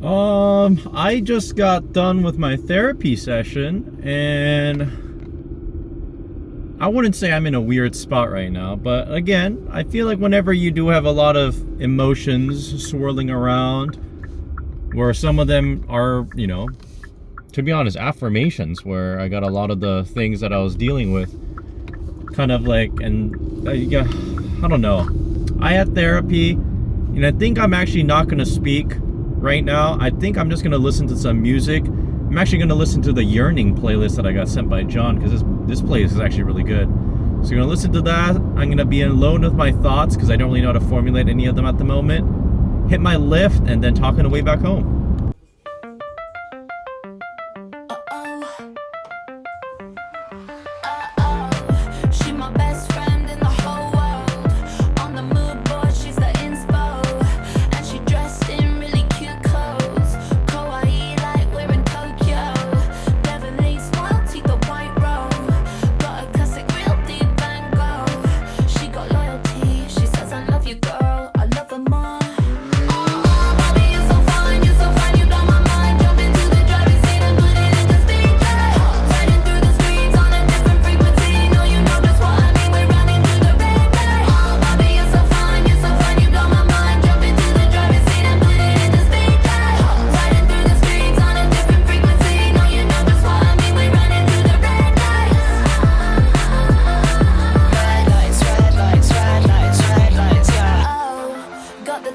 I just got done with my therapy session, and I wouldn't say I'm in a weird spot right now, but again, I feel like whenever you do have a lot of emotions swirling around, where some of them are, to be honest, affirmations, where I got a lot of the things that I was dealing with kind of like, and yeah, I don't know. I had therapy, and I think I'm actually not going to speak right now. I think I'm just going to listen to some music. I'm actually going to listen to the Yearning playlist that I got sent by John, because this playlist is actually really good. So I'm going to listen to that. I'm going to be alone with my thoughts, because I don't really know how to formulate any of them at the moment. Hit my lift, and then talk on the way back home.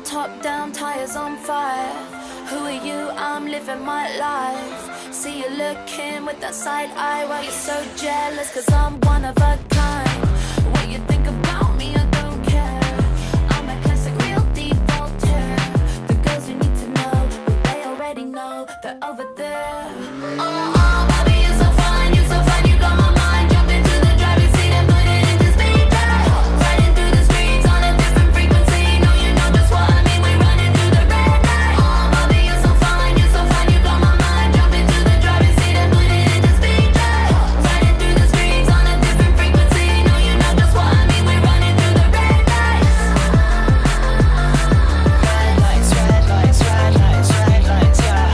Top down, tires on fire. Who are you? I'm living my life. See you looking with that side eye while you're so jealous, cause I'm one of a kind. What you think about me, I don't care. I'm a classic, real deep Voltaire. The girls you need to know, but they already know they're over there. Oh, baby, you're so fine, you're so fine, you blow my mind. Jump into the driving seat and put it into speed. Riding through the streets on a different frequency. No, you know just what I mean. We're running through the red light. Oh, baby, you're so fine, you blow my mind. Jump into the driving seat and put it into speed. Riding through the streets on a different frequency. No, you know just what I mean. We're running through the red lights. Red lights, red lights, red lights, red lights, yeah.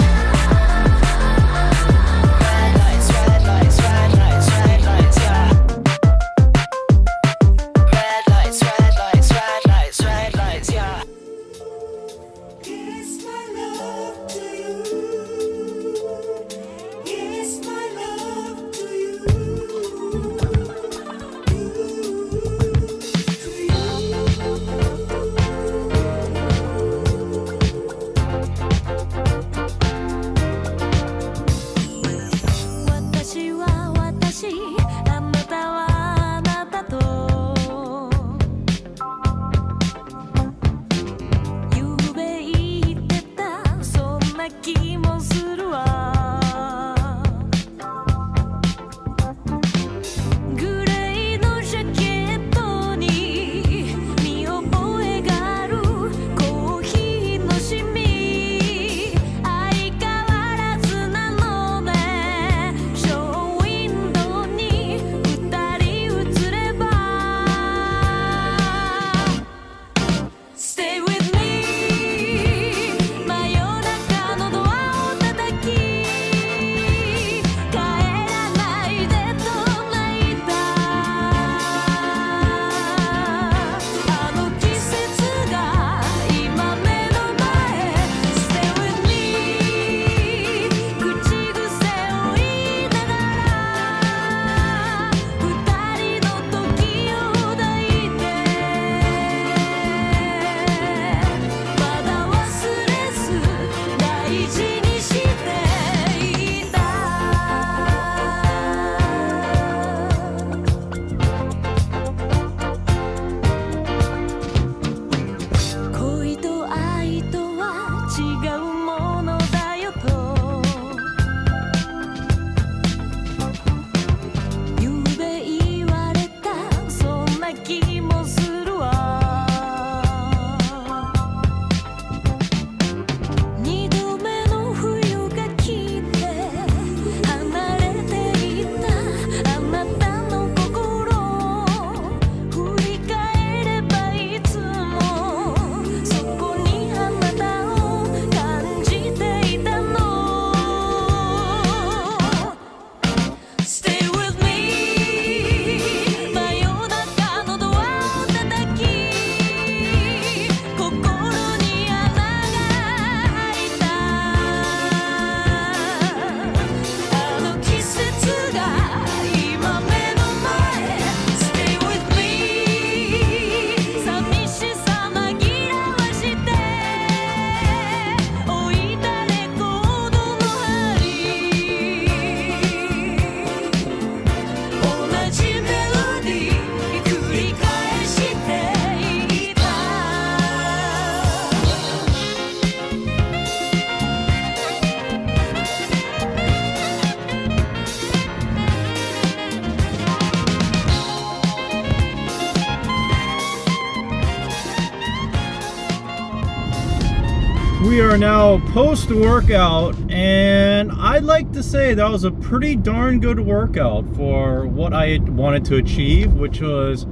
are now post-workout, and I'd like to say that was a pretty darn good workout for what I wanted to achieve, which was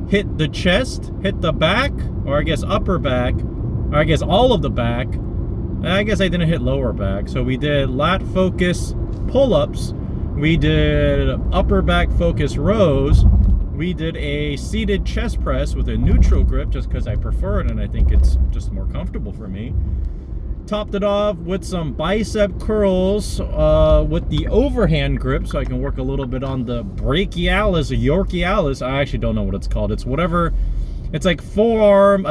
hit the chest, hit the back, or I guess upper back, or I guess all of the back. I guess I didn't hit lower back. So we did lat focus pull-ups, we did upper back focus rows, we did a seated chest press with a neutral grip just because I prefer it and I think it's just more comfortable for me. Topped it off with some bicep curls with the overhand grip so I can work a little bit on the brachialis or Yorkialis. I actually don't know what it's called. It's whatever. It's like forearm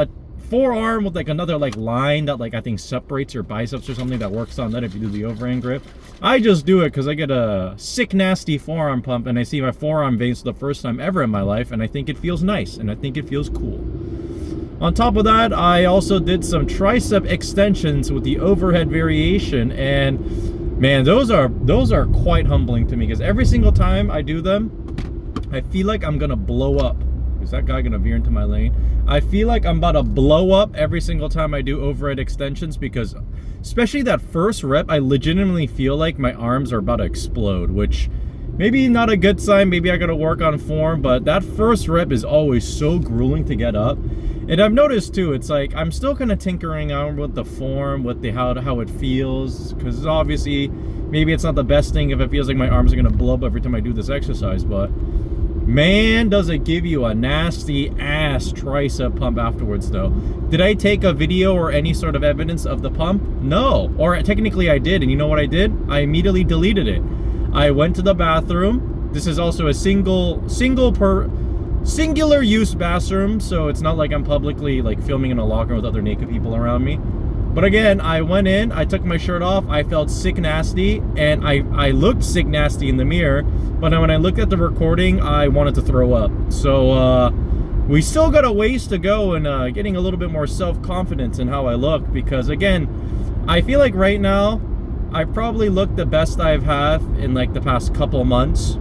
with like another like line that like I think separates your biceps or something that works on that if you do the overhand grip. I just do it because I get a sick nasty forearm pump and I see my forearm veins for the first time ever in my life and I think it feels nice and I think it feels cool. On top of that, I also did some tricep extensions with the overhead variation, and man, those are quite humbling to me because every single time I do them, I feel like I'm gonna blow up. Is that guy gonna veer into my lane? I feel like I'm about to blow up every single time I do overhead extensions because especially that first rep, I legitimately feel like my arms are about to explode, which maybe not a good sign. Maybe I gotta work on form, but that first rep is always so grueling to get up. And I've noticed too, it's like I'm still kind of tinkering on with the form, with the how it feels, because obviously maybe it's not the best thing if it feels like my arms are gonna blow up every time I do this exercise, but man, does it give you a nasty ass tricep pump afterwards though. Did I take a video or any sort of evidence of the pump? No, or technically I did, and you know what I did? I immediately deleted it. I went to the bathroom. This is also a singular use bathroom, so it's not like I'm publicly like filming in a locker with other naked people around me. But again, I went in, I took my shirt off, I felt sick nasty, and I looked sick nasty in the mirror, but when I looked at the recording, I wanted to throw up. So we still got a ways to go in getting a little bit more self-confidence in how I look, because again, I feel like right now I probably look the best I've had in like the past couple months.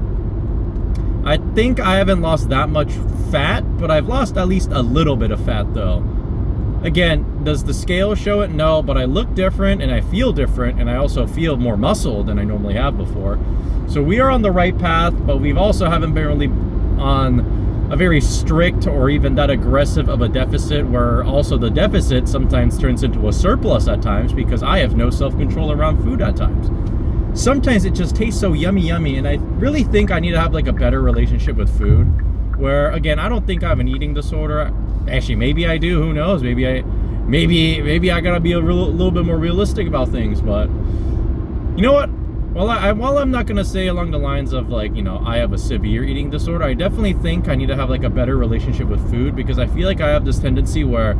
I think I haven't lost that much fat, but I've lost at least a little bit of fat though. Again, does the scale show it? No, but I look different and I feel different, and I also feel more muscle than I normally have before. So we are on the right path, but we've also haven't been really on a very strict or even that aggressive of a deficit, where also the deficit sometimes turns into a surplus at times because I have no self-control around food at times. Sometimes it just tastes so yummy, and I really think I need to have like a better relationship with food, where again, I don't think I have an eating disorder. Actually, maybe I do, who knows? Maybe I gotta be a little bit more realistic about things, but you know what? While I'm not gonna say along the lines of like, you know, I have a severe eating disorder, I definitely think I need to have like a better relationship with food, because I feel like I have this tendency where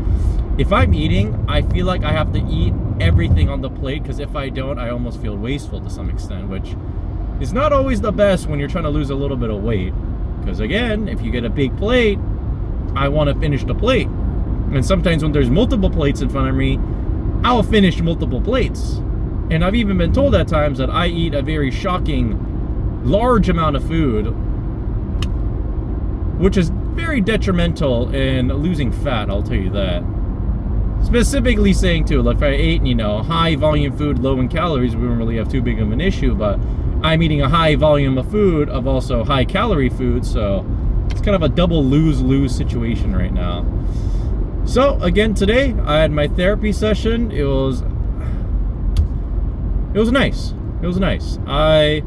if I'm eating, I feel like I have to eat everything on the plate, because if I don't, I almost feel wasteful to some extent, which is not always the best when you're trying to lose a little bit of weight. Because again, if you get a big plate, I want to finish the plate. And sometimes when there's multiple plates in front of me, I'll finish multiple plates. And I've even been told at times that I eat a very shocking, large amount of food, which is very detrimental in losing fat, I'll tell you that. Specifically saying too, like if I ate, you know, high volume food, low in calories, we wouldn't really have too big of an issue, but I'm eating a high volume of food of also high calorie food, so it's kind of a double lose-lose situation right now. So again, today I had my therapy session. It was nice. It was nice. I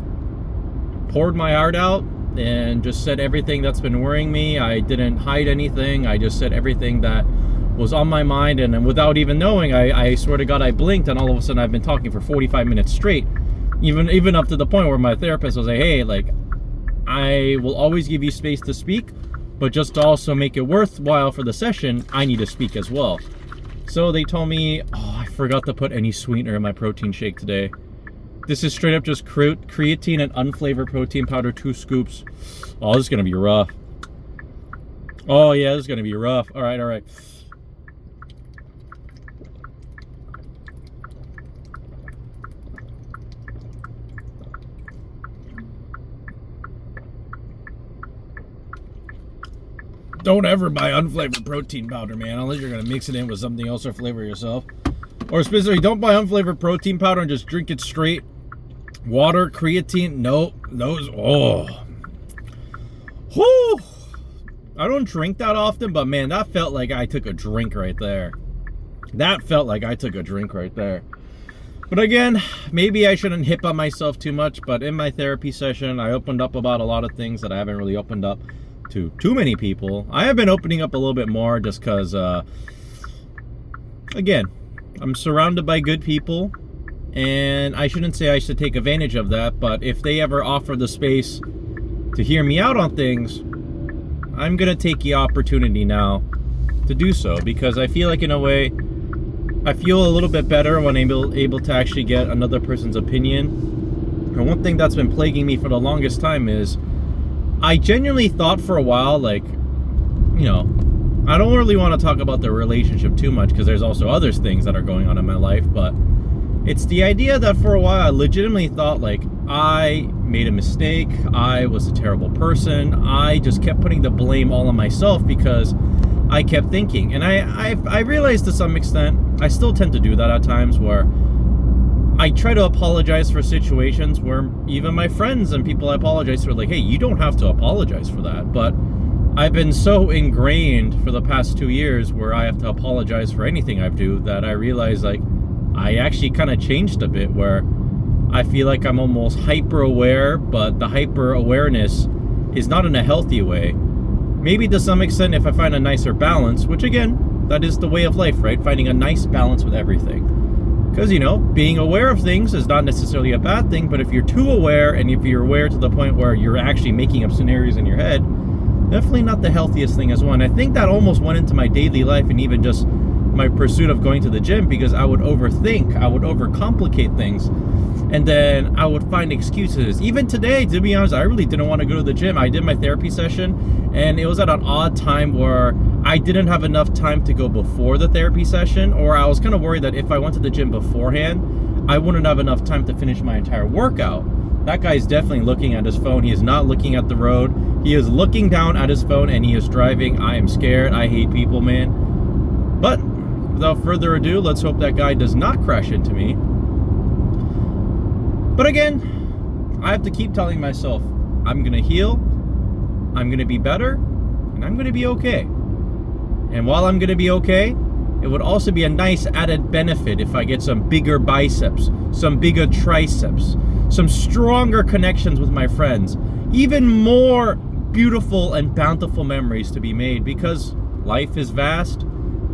poured my heart out and just said everything that's been worrying me. I didn't hide anything. I just said everything that was on my mind, and without even knowing, I swear to God, I blinked, and all of a sudden I've been talking for 45 minutes straight. Even up to the point where my therapist was like, hey, like, I will always give you space to speak, but just to also make it worthwhile for the session, I need to speak as well. So they told me, oh, I forgot to put any sweetener in my protein shake today. This is straight up just creatine and unflavored protein powder, 2 scoops. Oh, this is gonna be rough. Oh yeah, this is gonna be rough. All right. Don't ever buy unflavored protein powder, man, unless you're gonna mix it in with something else or flavor yourself. Or specifically, don't buy unflavored protein powder and just drink it straight. Water, creatine, no, those, oh. Whew. I don't drink that often, but man, that felt like I took a drink right there. That felt like I took a drink right there. But again, maybe I shouldn't hip on myself too much, but in my therapy session, I opened up about a lot of things that I haven't really opened up to too many people. I have been opening up a little bit more just because, again, I'm surrounded by good people, and I shouldn't say I should take advantage of that, but if they ever offer the space to hear me out on things, I'm going to take the opportunity now to do so, because I feel like in a way, I feel a little bit better when I'm able to actually get another person's opinion. And one thing that's been plaguing me for the longest time is I genuinely thought for a while, like, you know, I don't really want to talk about the relationship too much because there's also other things that are going on in my life, but it's the idea that for a while I legitimately thought like I made a mistake, I was a terrible person, I just kept putting the blame all on myself because I kept thinking, and I realized to some extent, I still tend to do that at times where I try to apologize for situations where even my friends and people I apologize for, like, hey, you don't have to apologize for that. But I've been so ingrained for the past 2 years where I have to apologize for anything I do that I realize, like, I actually kind of changed a bit where I feel like I'm almost hyper aware, but the hyper awareness is not in a healthy way. Maybe to some extent if I find a nicer balance, which again, that is the way of life, right? Finding a nice balance with everything. Because, you know, being aware of things is not necessarily a bad thing, but if you're too aware, and if you're aware to the point where you're actually making up scenarios in your head, definitely not the healthiest thing as one. I think that almost went into my daily life and even just my pursuit of going to the gym, because I would overthink, I would overcomplicate things, and then I would find excuses. Even today, to be honest, I really didn't want to go to the gym. I did my therapy session, and it was at an odd time where I didn't have enough time to go before the therapy session, or I was kind of worried that if I went to the gym beforehand, I wouldn't have enough time to finish my entire workout. That guy's definitely looking at his phone. He is not looking at the road. He is looking down at his phone, and he is driving. I am scared. I hate people, man. But without further ado, let's hope that guy does not crash into me. But again, I have to keep telling myself, I'm going to heal, I'm going to be better, and I'm going to be okay. And while I'm going to be okay, it would also be a nice added benefit if I get some bigger biceps, some bigger triceps, some stronger connections with my friends, even more beautiful and bountiful memories to be made, because life is vast,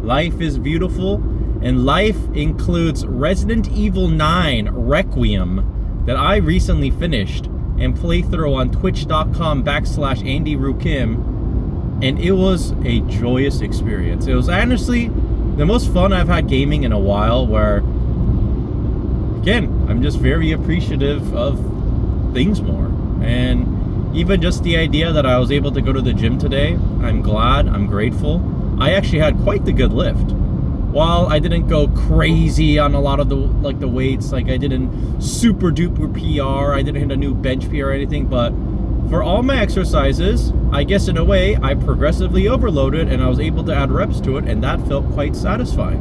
life is beautiful, and life includes Resident Evil 9 Requiem that I recently finished and playthrough on twitch.com/AndyRukim, and it was a joyous experience. It was honestly the most fun I've had gaming in a while, where, again, I'm just very appreciative of things more. And even just the idea that I was able to go to the gym today, I'm glad, I'm grateful. I actually had quite the good lift. While I didn't go crazy on a lot of the weights, like I didn't super duper PR, I didn't hit a new bench PR or anything, but for all my exercises, I guess in a way, I progressively overloaded and I was able to add reps to it, and that felt quite satisfying.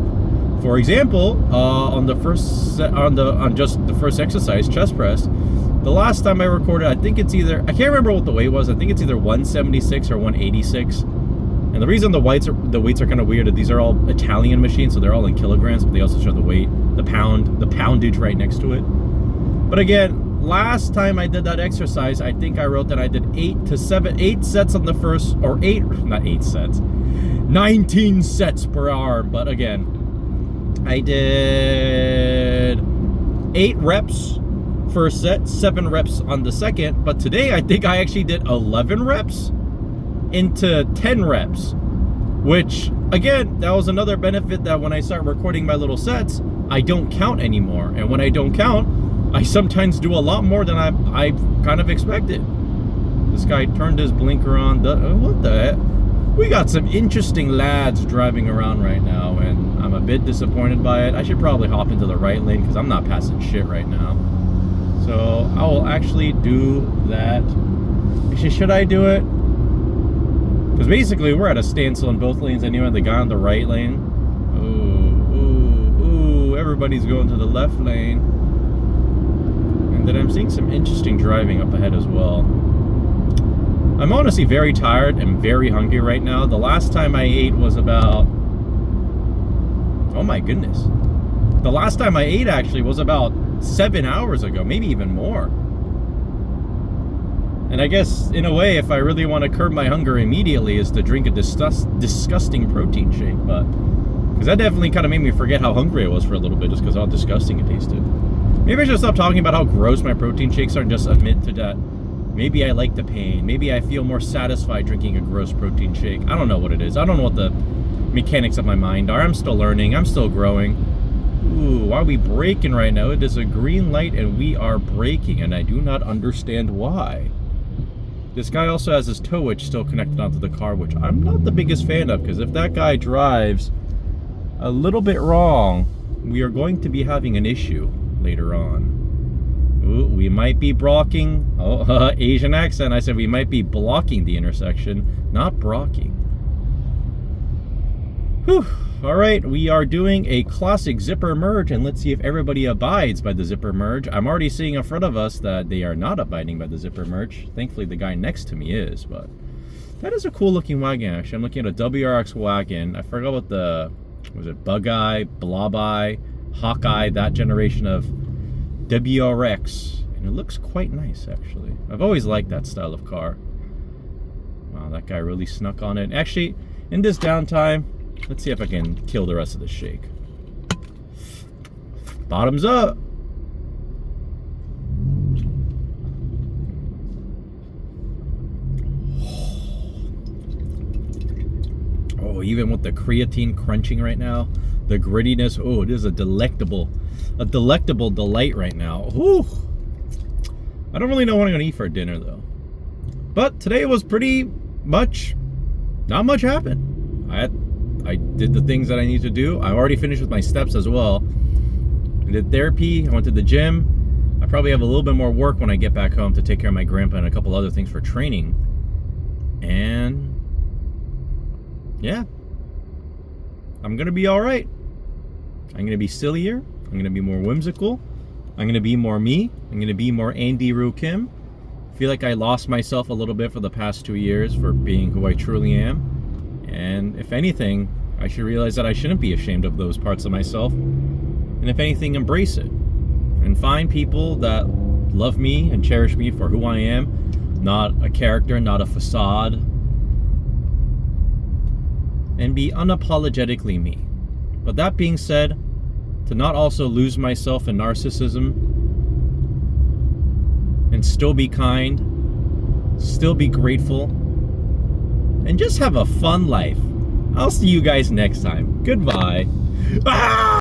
For example, on just the first exercise, chest press, the last time I recorded, I think it's either, I can't remember what the weight was, I think it's either 176 or 186. And the reason the weights are kind of weird is these are all Italian machines, so they're all in kilograms, but they also show the weight, the poundage right next to it. But again, last time I did that exercise, I think I wrote that I did 8 sets on the first, or 19 sets per arm. But again, I did 8 reps first set, 7 reps on the second. But today, I think I actually did 11 reps into 10 reps, which again, that was another benefit, that when I start recording my little sets, I don't count anymore. And when I don't count, I sometimes do a lot more than I kind of expected. This guy turned his blinker on. What the heck? We got some interesting lads driving around right now, and I'm a bit disappointed by it. I should probably hop into the right lane because I'm not passing shit right now. So I will actually do that. Actually, should I do it? Because basically we're at a standstill in both lanes anyway. The guy on the right lane. Ooh, everybody's going to the left lane. And then I'm seeing some interesting driving up ahead as well. I'm honestly very tired and very hungry right now. The last time I ate was about... Oh my goodness. The last time I ate actually was about 7 hours ago, maybe even more. And I guess, in a way, if I really want to curb my hunger immediately, is to drink a disgusting protein shake. But because that definitely kind of made me forget how hungry I was for a little bit, just because how disgusting it tasted. Maybe I should stop talking about how gross my protein shakes are and just admit to that. Maybe I like the pain. Maybe I feel more satisfied drinking a gross protein shake. I don't know what it is. I don't know what the mechanics of my mind are. I'm still learning. I'm still growing. Ooh, why are we braking right now? It is a green light and we are braking, and I do not understand why. This guy also has his tow hitch still connected onto the car, which I'm not the biggest fan of, because if that guy drives a little bit wrong, we are going to be having an issue later on. Ooh, we might be blocking. Oh, Asian accent. I said we might be blocking the intersection, not brocking. Whew. All right, we are doing a classic zipper merge, and let's see if everybody abides by the zipper merge. I'm already seeing in front of us that they are not abiding by the zipper merge. Thankfully, the guy next to me is, but that is a cool looking wagon, actually. I'm looking at a WRX wagon. I forgot what the, was it Bug Eye, Blob Eye, Hawkeye, that generation of WRX. And it looks quite nice, actually. I've always liked that style of car. Wow, that guy really snuck on it. Actually, in this downtime, let's see if I can kill the rest of the shake. Bottoms up. Oh, even with the creatine crunching right now, the grittiness, oh, it is a delectable delight right now. Whew. I don't really know what I'm gonna eat for dinner though. But today was pretty much, not much happened. I did the things that I need to do. I already finished with my steps as well. I did therapy, I went to the gym. I probably have a little bit more work when I get back home to take care of my grandpa and a couple other things for training. And yeah, I'm gonna be all right. I'm gonna be sillier. I'm gonna be more whimsical. I'm gonna be more me. I'm gonna be more Andy Roo Kim. I feel like I lost myself a little bit for the past 2 years for being who I truly am. And if anything, I should realize that I shouldn't be ashamed of those parts of myself. And if anything, embrace it. And find people that love me and cherish me for who I am. Not a character, not a facade. And be unapologetically me. But that being said, to not also lose myself in narcissism. And still be kind. Still be grateful. And just have a fun life. I'll see you guys next time. Goodbye. Ah!